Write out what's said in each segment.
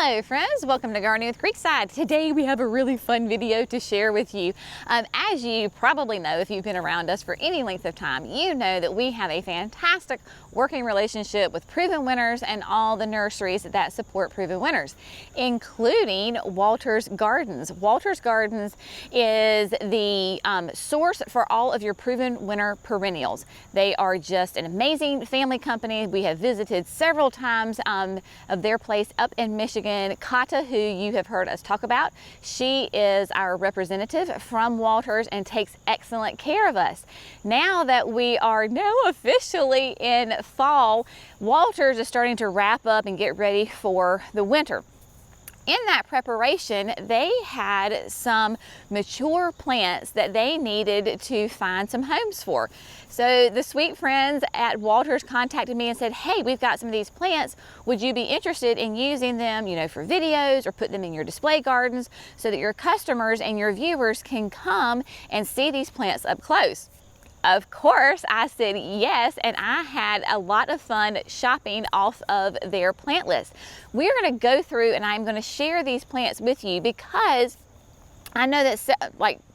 Hello friends, welcome to Gardening with Creekside. Today we have a really fun video to share with you. As you probably know, if you've been around us for any length of time, you know that we have a fantastic working relationship with proven winners and all the nurseries that support proven winners, including Walters Gardens. Walters Gardens is the source for all of your proven winner perennials. They are just an amazing family company. We have visited several times of their place up in Michigan. Kata, who you have heard us talk about, she is our representative from Walters and takes excellent care of us. Now that we are officially in fall, Walters is starting to wrap up and get ready for the winter. In that preparation, they had some mature plants that they needed to find some homes for. So the sweet friends at Walters contacted me and said, hey, we've got some of these plants. Would you be interested in using them, for videos or put them in your display gardens so that your customers and your viewers can come and see these plants up close? Of course, I said yes, and I had a lot of fun shopping off of their plant list. We're going to go through and I'm going to share these plants with you because I know that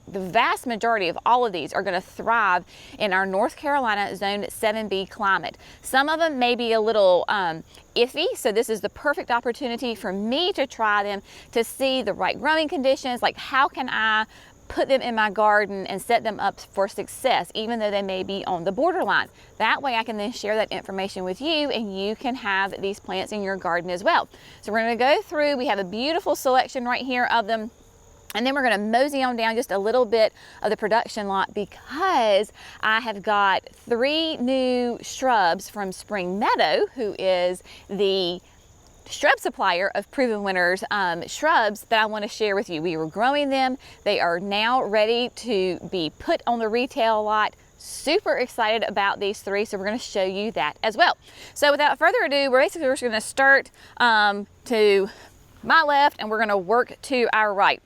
the vast majority of all of these are going to thrive in our North Carolina Zone 7B climate. Some of them may be a little iffy, so this is the perfect opportunity for me to try them to see the right growing conditions, like how can I put them in my garden and set them up for success, even though they may be on the borderline. That way I can then share that information with you and you can have these plants in your garden as well. So we're going to go through, we have a beautiful selection right here of them. And then we're going to mosey on down just a little bit of the production lot because I have got 3 new shrubs from Spring Meadow, who is the shrub supplier of proven winners shrubs that I want to share with you. We were growing them. They are now ready to be put on the retail lot. Super excited about these 3, so we're going to show you that as well. So without further ado, we're just going to start to my left and we're going to work to our right.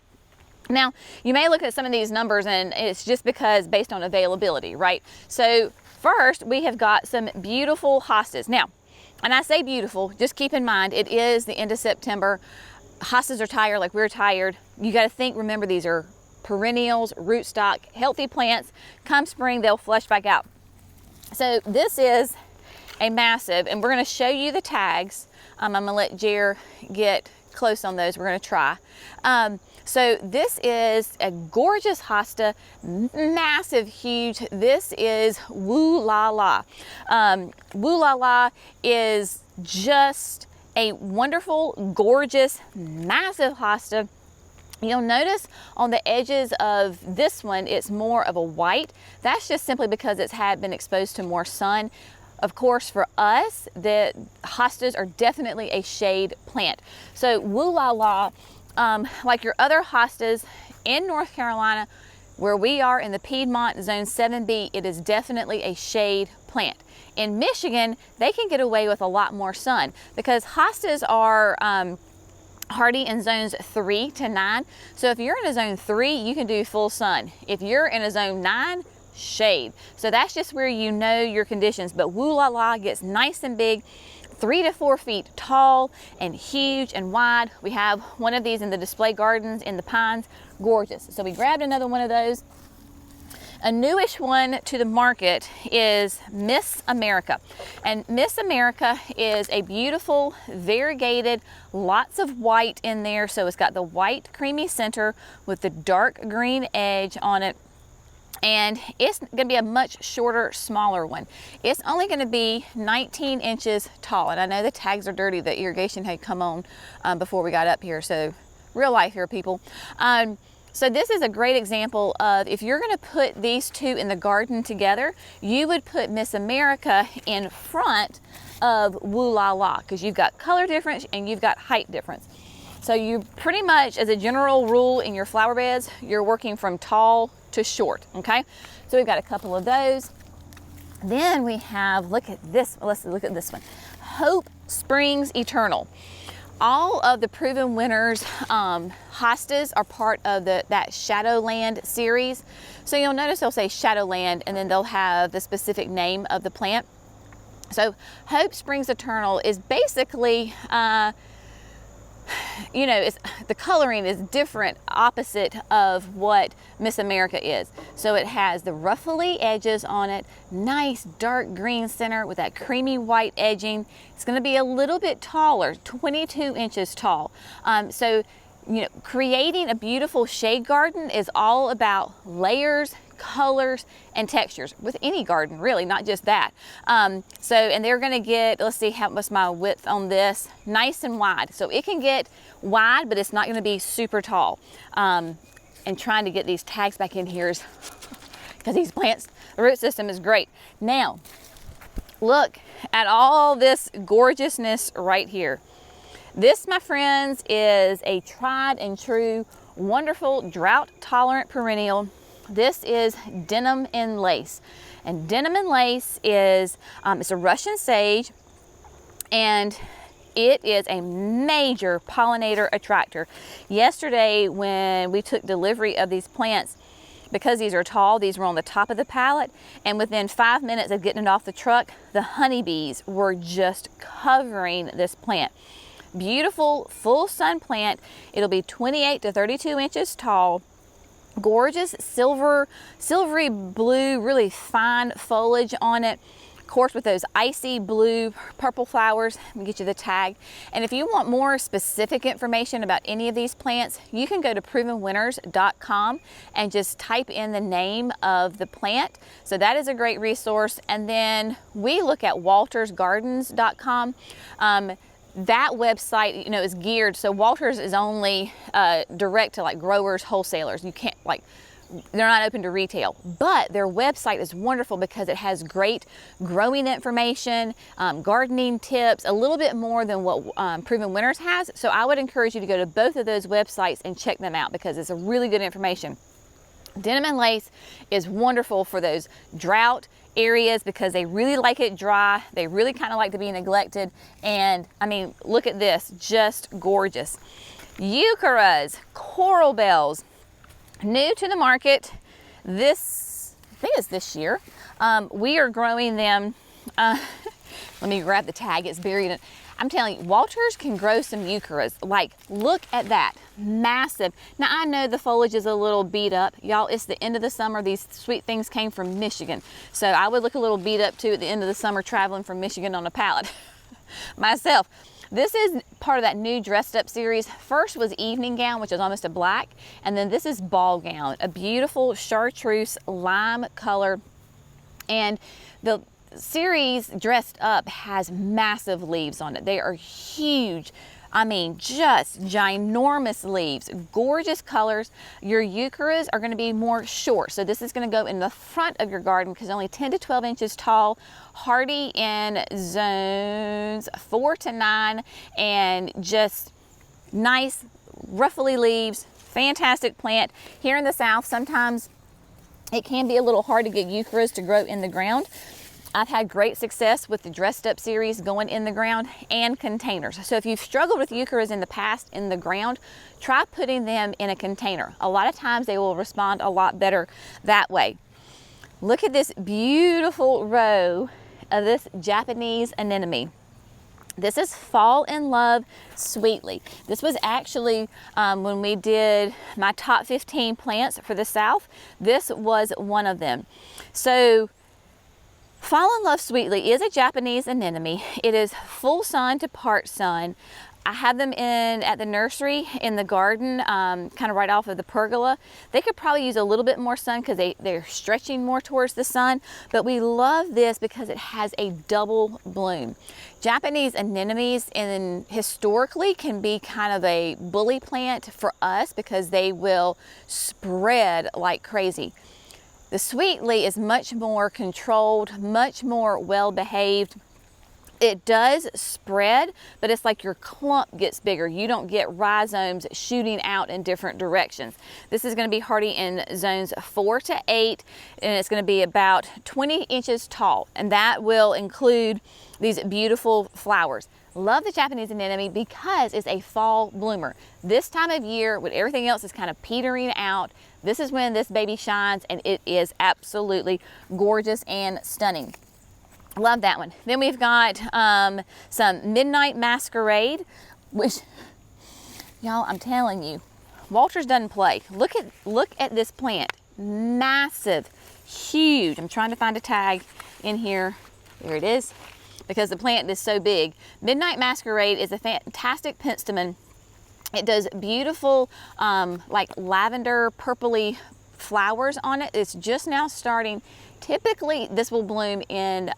Now, you may look at some of these numbers and it's just because based on availability, right? So first, we have got some beautiful hostas. Now, and I say beautiful, just keep in mind, it is the end of September. Hostas are tired like we're tired. You got to think, remember, these are perennials, rootstock, healthy plants. Come spring, they'll flush back out. So this is a massive, and we're going to show you the tags. I'm going to let Jer get close on those. We're going to try. So this is a gorgeous hosta, massive, huge. This is Woo La La. Woo La La is just a wonderful, gorgeous, massive hosta. You'll notice on the edges of this one, it's more of a white. That's just simply because it's been exposed to more sun. Of course, for us, the hostas are definitely a shade plant. So Woo La La, like your other hostas in North Carolina, where we are in the Piedmont Zone 7B, it is definitely a shade plant. In Michigan, they can get away with a lot more sun because hostas are hardy in zones 3 to 9. So if you're in a zone 3, you can do full sun. If you're in a zone 9, shade. So that's just where you know your conditions. But Woo La La gets nice and big, 3 to 4 feet tall and huge and wide. We have one of these in the display gardens in the pines. Gorgeous. So we grabbed another one of those. A newish one to the market is Miss America. And Miss America is a beautiful, variegated, lots of white in there. So it's got the white creamy center with the dark green edge on it. And it's going to be a much shorter, smaller one. It's only going to be 19 inches tall. And I know the tags are dirty. The irrigation had come on before we got up here. So real life here, people. So this is a great example of if you're going to put these 2 in the garden together, you would put Miss America in front of Woo La La because you've got color difference and you've got height difference. So you pretty much, as a general rule in your flower beds, you're working from tall to short, okay? So we've got a couple of those. Then we have, look at this, let's look at this one. Hope Springs Eternal. All of the Proven Winners hostas are part of that Shadowland series. So you'll notice they'll say Shadowland and then they'll have the specific name of the plant. So Hope Springs Eternal is basically you know, the coloring is different, opposite of what Miss America is. So it has the ruffly edges on it, nice dark green center with that creamy white edging. It's going to be a little bit taller, 22 inches tall. So, you know, creating a beautiful shade garden is all about layers, colors, and textures with any garden, really, not just that. And they're going to get, let's see, what's my width on this, nice and wide. So it can get wide, but it's not going to be super tall. And trying to get these tags back in here is because these plants, the root system is great. Now, look at all this gorgeousness right here. This, my friends, is a tried and true, wonderful, drought-tolerant perennial. This is denim and lace. And denim and lace is, it's a Russian sage, and it is a major pollinator attractor. Yesterday, when we took delivery of these plants, because these are tall, these were on the top of the pallet, and within 5 minutes of getting it off the truck, the honeybees were just covering this plant. Beautiful full sun plant. It'll be 28 to 32 inches tall. Gorgeous silvery blue, really fine foliage on it. Of course, with those icy blue purple flowers. Let me get you the tag. And if you want more specific information about any of these plants, you can go to provenwinners.com and just type in the name of the plant. So that is a great resource. And then we look at waltersgardens.com. That website, you know, is geared, so Walters is only direct to like growers, wholesalers. You can't, like, they're not open to retail, but their website is wonderful because it has great growing information, gardening tips, a little bit more than what Proven Winners has. So I would encourage you to go to both of those websites and check them out because it's a really good information. Denim and lace is wonderful for those drought areas because they really like it dry. They really kind of like to be neglected. And I mean, look at this, just gorgeous. Eucharas, coral bells, new to the market. This, I think it's this year. We are growing them. Let me grab the tag, it's buried in. I'm telling you, Walters can grow some eucharas. Like, look at that, massive. Now, I know the foliage is a little beat up. Y'all, it's the end of the summer. These sweet things came from Michigan. So I would look a little beat up too at the end of the summer traveling from Michigan on a pallet myself. This is part of that new dressed up series. First was evening gown, which is almost a black. And then this is ball gown, a beautiful chartreuse lime color. And the series dressed up has massive leaves on it. They are huge. I mean, just ginormous leaves, gorgeous colors. Your eucharas are going to be more short. So this is going to go in the front of your garden because only 10 to 12 inches tall, hardy in zones 4 to 9, and just nice ruffly leaves, fantastic plant. Here in the South, sometimes it can be a little hard to get eucharas to grow in the ground. I've had great success with the dressed up series going in the ground and containers. So if you've struggled with eucharas in the past in the ground, try putting them in a container. A lot of times they will respond a lot better that way. Look at this beautiful row of this Japanese anemone. This is Fall in Love Sweetly. This was actually when we did my top 15 plants for the South, this was one of them. So Fall in Love Sweetly is a Japanese anemone. It is full sun to part sun. I have them at the nursery in the garden, kind of right off of the pergola. They could probably use a little bit more sun because they're stretching more towards the sun, but we love this because it has a double bloom. Japanese anemones historically can be kind of a bully plant for us because they will spread like crazy. The Sweetly is much more controlled, much more well-behaved. It does spread, but it's like your clump gets bigger. You don't get rhizomes shooting out in different directions. This is going to be hardy in zones 4 to 8, and it's going to be about 20 inches tall, and that will include these beautiful flowers. Love the Japanese anemone because it's a fall bloomer. This time of year, when everything else is kind of petering out, this is when this baby shines, and it is absolutely gorgeous and stunning. Love that one. Then we've got some Midnight Masquerade, which Y'all, I'm telling you, Walters doesn't play. Look at this plant. Massive, huge. I'm trying to find a tag in here. There it is, because the plant is so big. Midnight Masquerade is a fantastic penstemon. It does beautiful, like lavender, purpley flowers on it. It's just now starting. Typically, this will bloom in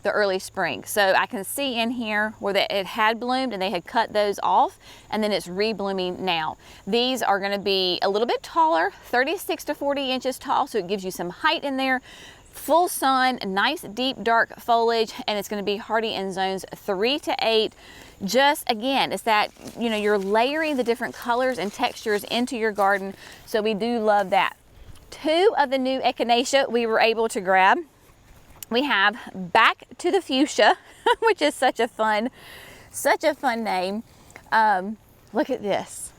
the early spring. So I can see in here where it had bloomed and they had cut those off, and then it's re-blooming now. These are gonna be a little bit taller, 36 to 40 inches tall, so it gives you some height in there. Full sun, nice deep dark foliage, and it's gonna be hardy in zones 3 to 8. Just again, it's that, you know, you're layering the different colors and textures into your garden, so we do love that. 2 of the new Echinacea we were able to grab. We have Back to the Fuchsia, which is such a fun name. Look at this.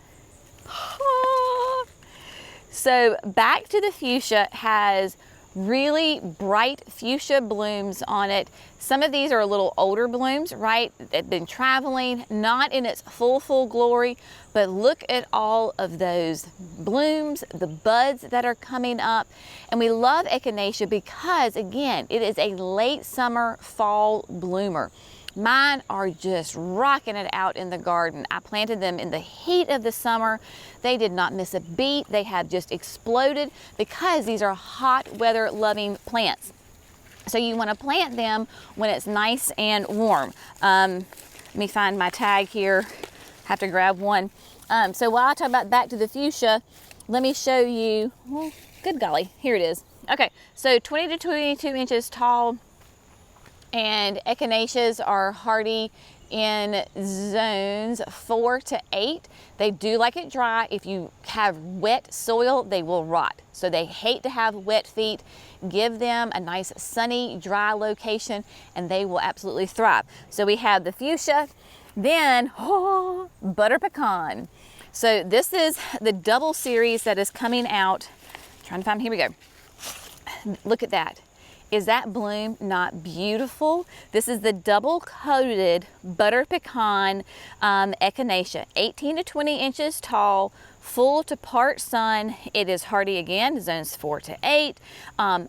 So Back to the Fuchsia has really bright fuchsia blooms on it. Some of these are a little older blooms, right? They've been traveling, not in its full glory, but look at all of those blooms, the buds that are coming up. And we love Echinacea because, again, it is a late summer, fall bloomer. Mine are just rocking it out in the garden. I planted them in the heat of the summer. They did not miss a beat. They have just exploded because these are hot weather loving plants. So you want to plant them when it's nice and warm. Let me find my tag here. Have to grab one. So while I talk about Back to the Fuchsia, let me show you, well, good golly, here it is. Okay, so 20 to 22 inches tall. And Echinaceas are hardy in zones 4 to 8. They do like it dry. If you have wet soil, they will rot. So they hate to have wet feet. Give them a nice sunny, dry location and they will absolutely thrive. So we have the fuchsia, then butter pecan. So this is the double series that is coming out. Trying to find, here we go. Look at that. Is that bloom not beautiful? This is the double coated butter pecan Echinacea, 18 to 20 inches tall, full to part sun. It is hardy again, zones 4 to 8.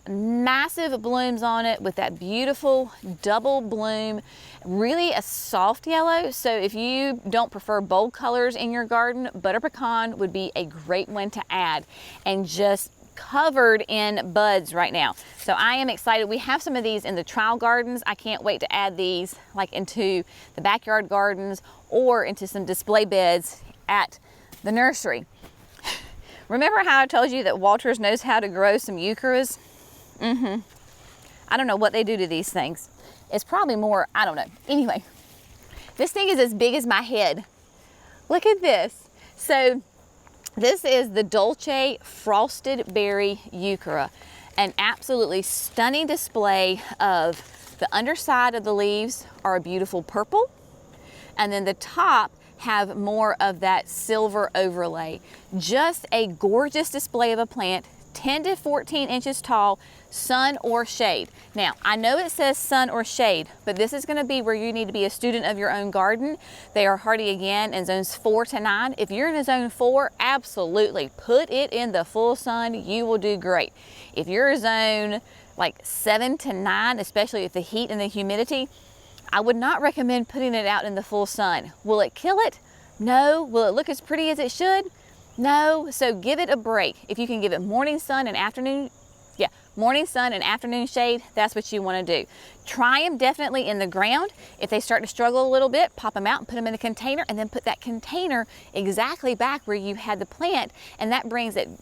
Massive blooms on it with that beautiful double bloom, really a soft yellow. So if you don't prefer bold colors in your garden, butter pecan would be a great one to add, and just covered in buds right now. So I am excited. We have some of these in the trial gardens. I can't wait to add these like into the backyard gardens or into some display beds at the nursery. Remember how I told you that Walters knows how to grow some Eucharas? I don't know what they do to these things. It's probably more, I don't know. Anyway, this thing is as big as my head. Look at this. So this is the Dolce Frosted Berry Euchara, an absolutely stunning display of the underside of the leaves are a beautiful purple, and then the top have more of that silver overlay. Just a gorgeous display of a plant, 10 to 14 inches tall, sun or shade. Now, I know it says sun or shade, but this is gonna be where you need to be a student of your own garden. They are hardy again in zones 4 to 9. If you're in a zone 4, absolutely put it in the full sun, you will do great. If you're a zone like 7 to 9, especially with the heat and the humidity, I would not recommend putting it out in the full sun. Will it kill it? No. Will it look as pretty as it should? No. So give it a break. If you can give it morning sun and afternoon, morning sun and afternoon shade, that's what you want to do. Try them definitely in the ground. If they start to struggle a little bit, pop them out and put them in a container, and then put that container exactly back where you had the plant, and that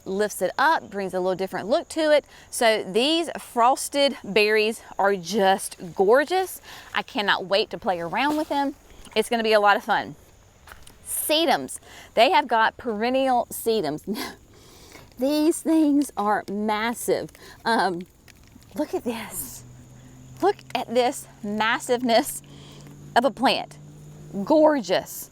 lifts it up, brings a little different look to it. So these frosted berries are just gorgeous. I cannot wait to play around with them. It's going to be a lot of fun. Sedums. They have got perennial sedums. These things are massive. Look at this. Look at this massiveness of a plant. Gorgeous.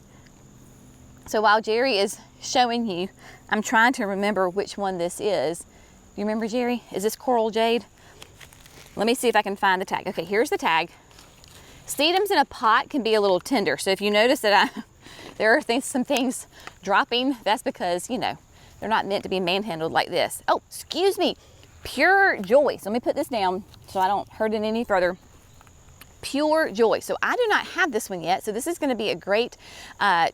So while Jerry is showing you, I'm trying to remember which one this is. You remember, Jerry? Is this Coral Jade? Let me see if I can find the tag. Okay, here's the tag. Sedums in a pot can be a little tender. So if you notice that there are some things dropping. That's because, you know, they're not meant to be manhandled like this. Oh, excuse me, Pure Joy. So let me put this down so I don't hurt it any further. Pure Joy. So I do not have this one yet, so this is going to be a great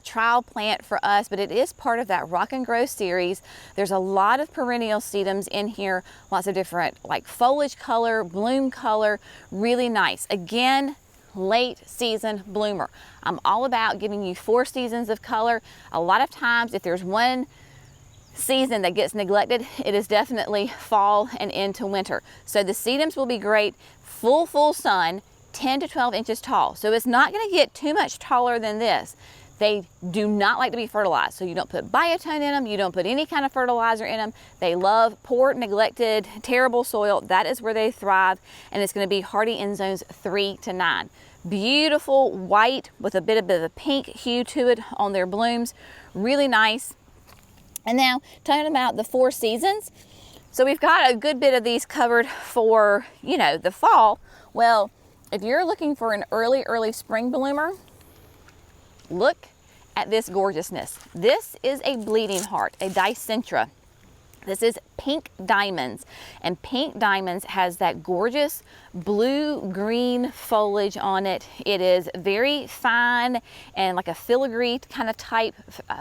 trial plant for us, but it is part of that Rock and Grow series. There's a lot of perennial sedums in here, lots of different like foliage color, bloom color, really nice. Again, late season bloomer. I'm all about giving you 4 seasons of color. A lot of times if there's one season that gets neglected, it is definitely fall and into winter. So the sedums will be great, full sun, 10 to 12 inches tall. So it's not going to get too much taller than this. They do not like to be fertilized. So you don't put biotone in them. You don't put any kind of fertilizer in them. They love poor, neglected, terrible soil. That is where they thrive. And it's going to be hardy in zones 3 to 9. Beautiful white with a bit of a pink hue to it on their blooms. Really nice. And now talking about the 4 seasons. So we've got a good bit of these covered for, you know, the fall. Well, if you're looking for an early spring bloomer, look at this gorgeousness. This is a bleeding heart, a dicentra. This is Pink Diamonds, and Pink Diamonds has that gorgeous blue-green foliage on it. It is very fine and like a filigree kind of type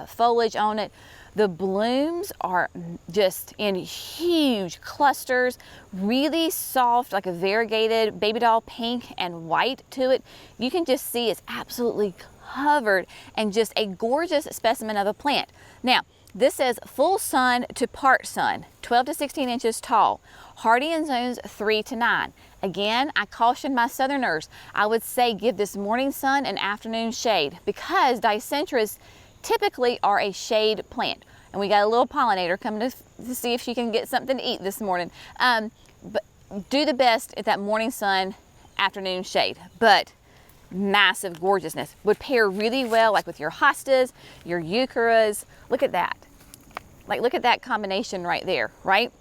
foliage on it. The blooms are just in huge clusters, really soft, like a variegated baby doll pink and white to it. You can just see it's absolutely covered and just a gorgeous specimen of a plant. Now, this says full sun to part sun, 12 to 16 inches tall, hardy in zones 3 to 9. Again, I caution my southerners. I would say give this morning sun and afternoon shade because dicentras typically are a shade plant. And we got a little pollinator coming to see if she can get something to eat this morning. But do the best at that morning sun, afternoon shade. But massive gorgeousness. Would pair really well like with your hostas, your eucharas. Look at that. Like look at that combination right there, right?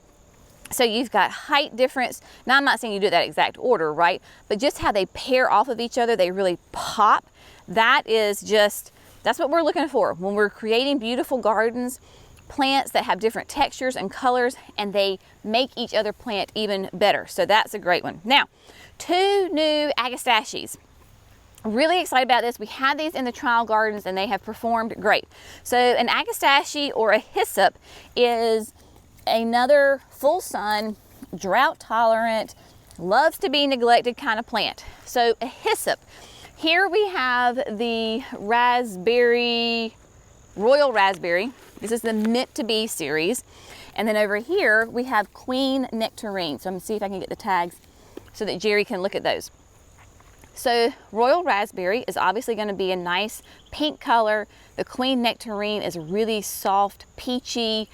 So you've got height difference. Now I'm not saying you do that exact order, right? But just how they pair off of each other, they really pop. That is just, that's what we're looking for when we're creating beautiful gardens, plants that have different textures and colors, and they make each other plant even better. So that's a great one. Now, 2 new agastaches. Really excited about this. We had these in the trial gardens and they have performed great. So an agastache or a hyssop is another full sun, drought tolerant, loves to be neglected kind of plant. So a hyssop. Here we have the raspberry, royal raspberry. This is the meant to be series. And then over here we have queen nectarine. So I'm gonna see if I can get the tags so that Jerry can look at those. So royal raspberry is obviously going to be a nice pink color. The queen nectarine is really soft, peachy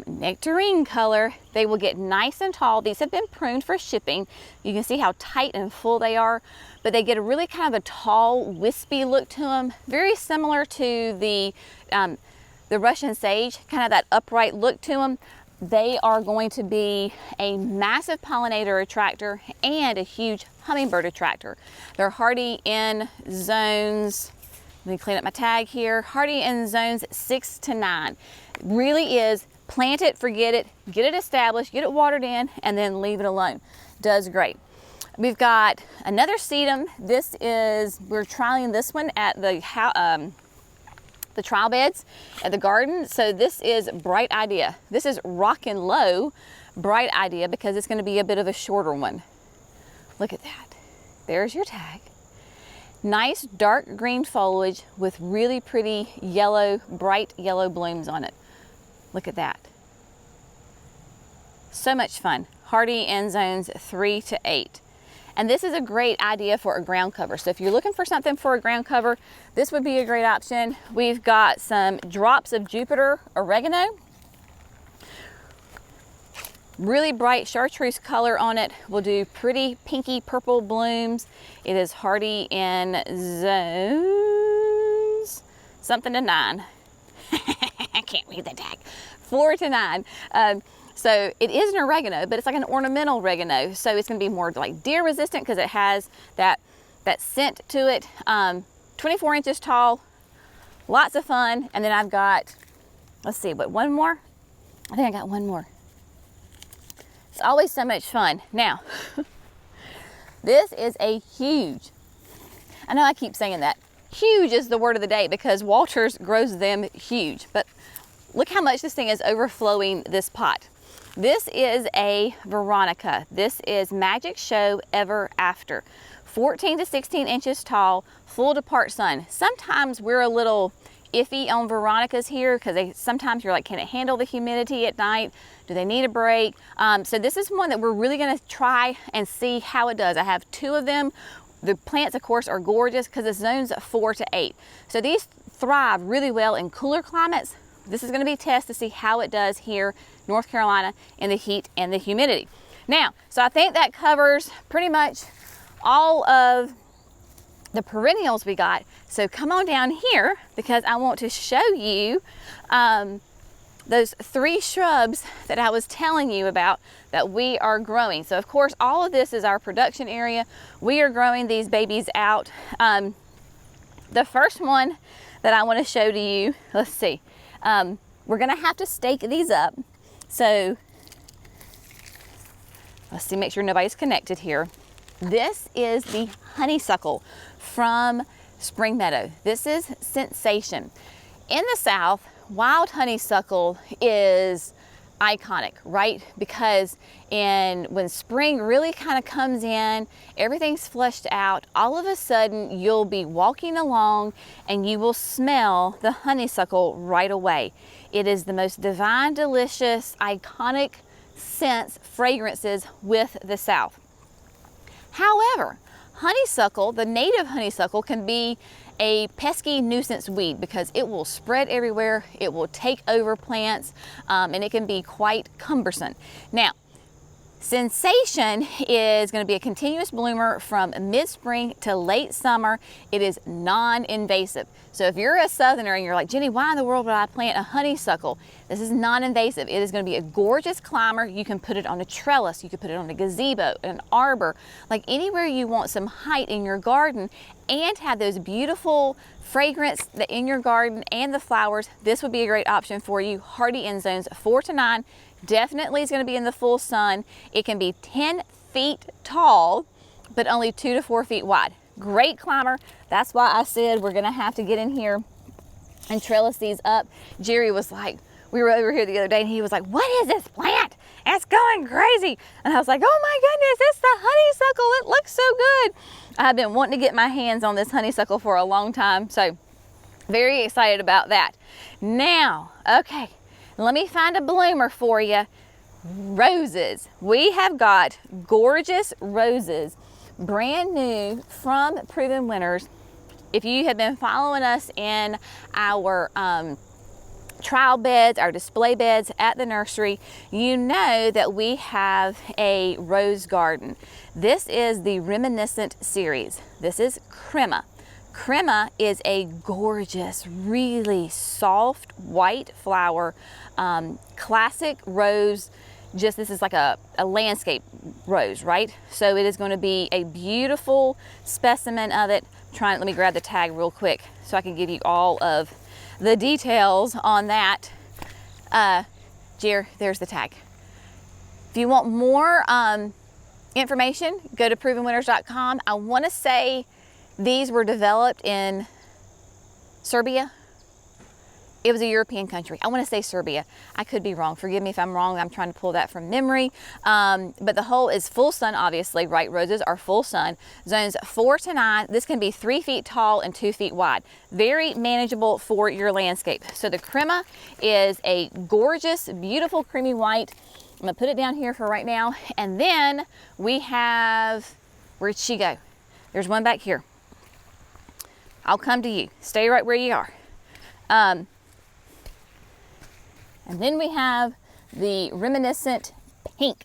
nectarine color. They will get nice and tall. These have been pruned for shipping. You can see how tight and full they are, but they get a really kind of a tall, wispy look to them. Very similar to the Russian sage, kind of that upright look to them. They are going to be a massive pollinator attractor and a huge hummingbird attractor. They're hardy in zones, let me clean up my tag here, hardy in zones 6 to 9. Really is plant it, forget it, get it established, get it watered in, and then leave it alone. Does great. We've got another sedum. This is, we're trialing this one at the trial beds at the garden. So this is Bright Idea. This is Rockin' Low Bright Idea because it's going to be a bit of a shorter one. Look at that. There's your tag. Nice dark green foliage with really pretty yellow, bright yellow blooms on it. Look at that. So much fun. Hardy in zones 3 to 8. And this is a great idea for a ground cover. So if you're looking for something for a ground cover, this would be a great option. We've got some drops of Jupiter oregano. Really bright chartreuse color on it. We'll do pretty pinky purple blooms. It is hardy in zones something to 9. I can't read the tag. 4 to 9. So it is an oregano, but it's like an ornamental oregano. So it's going to be more like deer resistant because it has that scent to it. 24 inches tall, Lots of fun. And then I've got, let's see, what, one more? I think I got one more. It's always so much fun. Now, this is a huge, I know I keep saying that. Huge is the word of the day because Walters grows them huge. But look how much this thing is overflowing this pot. This is a Veronica. This is Magic Show Ever After. 14 to 16 inches tall, full to part sun. Sometimes we're a little iffy on Veronicas here because sometimes you're like, can it handle the humidity at night? Do they need a break? So this is one that we're really gonna try and see how it does. I have 2 of them. The plants, of course, are gorgeous because it's zones 4 to 8. So these thrive really well in cooler climates. This is gonna be a test to see how it does here, North Carolina, in the heat and the humidity. Now, so I think that covers pretty much all of the perennials we got. So come on down here because I want to show you those 3 shrubs that I was telling you about that we are growing. So of course, all of this is our production area. We are growing these babies out. The first one that I want to show to you, let's see. We're gonna have to stake these up. So let's see, make sure nobody's connected here. This is the honeysuckle from Spring Meadow. This is Sensation. In the South, wild honeysuckle is iconic, right? Because when spring really kind of comes in, everything's flushed out, all of a sudden you'll be walking along and you will smell the honeysuckle right away. It is the most divine, delicious, iconic scents, fragrances with the South. However, honeysuckle, the native honeysuckle, can be a pesky nuisance weed because it will spread everywhere, it will take over plants, and it can be quite cumbersome. Now, Sensation is going to be a continuous bloomer from mid-spring to late summer. It is non-invasive. So if you're a southerner and you're like, Jenny, why in the world would I plant a honeysuckle? This is non-invasive. It is going to be a gorgeous climber. You can put it on a trellis, you can put it on a gazebo, an arbor, like anywhere you want some height in your garden and have those beautiful fragrance in your garden and the flowers. This would be a great option for you. Hardy in zones 4 to 9. Definitely is going to be in the full sun. It can be 10 feet tall, but only 2 to 4 feet wide. Great climber. That's why I said we're going to have to get in here and trellis these up. Jerry was like, we were over here the other day and he was like, what is this plant? It's going crazy. And I was like, oh my goodness, it's the honeysuckle. It looks so good. I've been wanting to get my hands on this honeysuckle for a long time. So very excited about that. Now, okay. Let me find a bloomer for you. Roses. We have got gorgeous roses, brand new from Proven Winners. If you have been following us in our trial beds, our display beds at the nursery, you know that we have a rose garden. This is the Reminiscent series. This is Crema. Crema is a gorgeous, really soft white flower, classic rose. Just this is like a landscape rose, right? So it is going to be a beautiful specimen of it. Let me grab the tag real quick so I can give you all of the details on that. Jer, there's the tag. If you want more information, go to provenwinners.com. I want to say these were developed in Serbia. It was a European country. I want to say Serbia. I could be wrong. Forgive me if I'm wrong. I'm trying to pull that from memory. But the whole is full sun, obviously, right? Roses are full sun. Zones 4 to 9. This can be 3 feet tall and 2 feet wide. Very manageable for your landscape. So the Crema is a gorgeous, beautiful creamy white. I'm going to put it down here for right now. And then we have, where'd she go? There's one back here. I'll come to you. Stay right where you are. And then we have the Reminiscent Pink.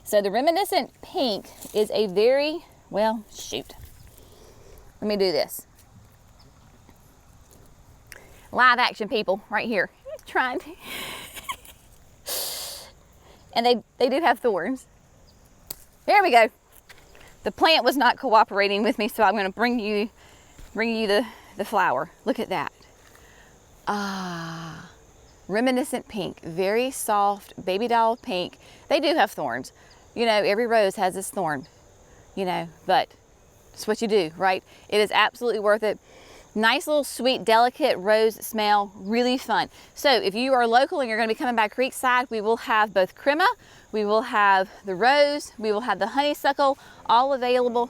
So the Reminiscent Pink is a very, well, shoot. Let me do this. Live action, people, right here. Trying to. And they do have thorns. There we go. The plant was not cooperating with me, so I'm going to bring you the flower. Look at that. reminiscent pink, very soft baby doll pink. They do have thorns. You know, every rose has its thorn, you know, but it's what you do, right? It is absolutely worth it. Nice little sweet, delicate rose smell, really fun. So if you are local and you're gonna be coming by Creekside, we will have both Crema, we will have the rose, we will have the honeysuckle, all available.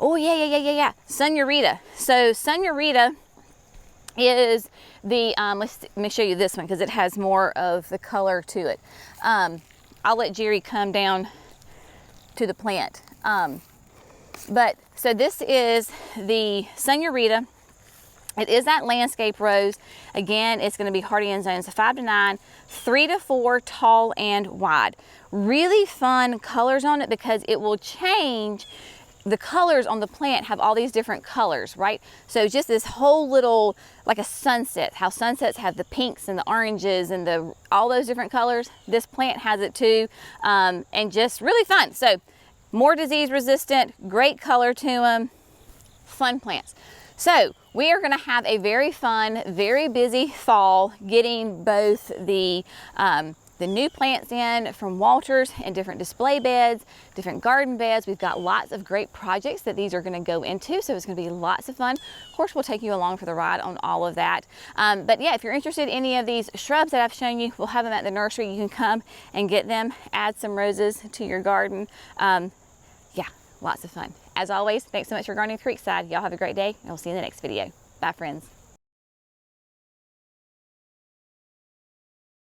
Oh yeah. Senorita. So Senorita is the, let me show you this one because it has more of the color to it. I'll let Jerry come down to the plant. So this is the Senorita. It is that landscape rose. Again, it's going to be hardy in zones 5 to 9, 3 to 4 tall and wide. Really fun colors on it because it will change. The colors on the plant have all these different colors, right? So just this whole little, like a sunset, how sunsets have the pinks and the oranges and all those different colors. This plant has it too, and just really fun. So more disease resistant, great color to them, fun plants. So we are going to have a very fun, very busy fall getting both the new plants in from Walters and different display beds, different garden beds. We've got lots of great projects that these are going to go into, so it's going to be lots of fun. Of course, we'll take you along for the ride on all of that. But yeah, if you're interested in any of these shrubs that I've shown you, we'll have them at the nursery. You can come and get them, add some roses to your garden. Yeah, lots of fun. As always, thanks so much for gardening with Creekside. Y'all have a great day, and we'll see you in the next video. Bye, friends.